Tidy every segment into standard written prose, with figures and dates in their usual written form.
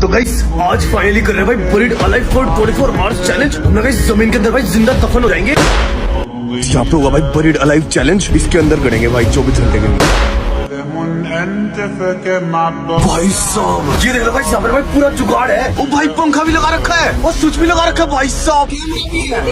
तो गाइस आज फाइनली कर रहे हैं भाई buried alive for 24 hours challenge. हम गाइस जमीन के अंदर भाई जिंदा दफन हो जाएंगे। यहाँ पे होगा भाई बरीड अलाइव चैलेंज, इसके अंदर करेंगे भाई 24 घंटे के लिए। भाई साहब ये देख लो भाई, यहाँ पर भाई पूरा जुगाड़ है। ओ भाई पंखा भी लगा रखा है और स्विच भी लगा रखा है भाई साहब,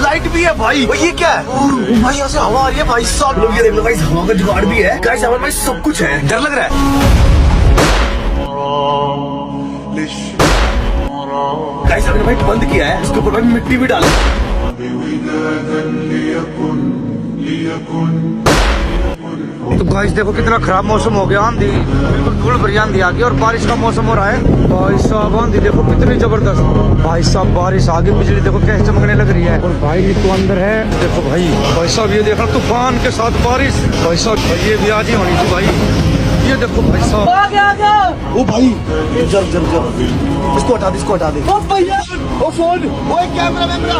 लाइट भी है भाई। ये क्या है? ओ भाई यहाँ से हवा आ रही है भाई साहब। ये देख लो भाई हवा का जुगाड़ भी है गाइस, यहाँ पर भाई सब कुछ है। डर लग रहा है गाइस, हमने भाई बंद किया है, इसके ऊपर भाई मिट्टी भी डाली। तो गाइस देखो कितना खराब मौसम हो गया, आंधी बिल्कुल धूल भरी आंधी आ गई और बारिश का मौसम हो रहा है। भाई साहब आंधी देखो कितनी जबरदस्त। भाई साहब बारिश आगे, बिजली देखो कैसे चमकने लग रही है। और भाई तो अंदर है देखो भाई। भाई साहब ये देखो तूफान के साथ बारिश। भाई साहब ये भी आज ही होनी थी भाई। ये देखो भाई साहब ओ भाई जल जल जल, इसको हटा दे, इसको हटा दे। ओ भैया ओ फोन, ओ कैमरा मेरा।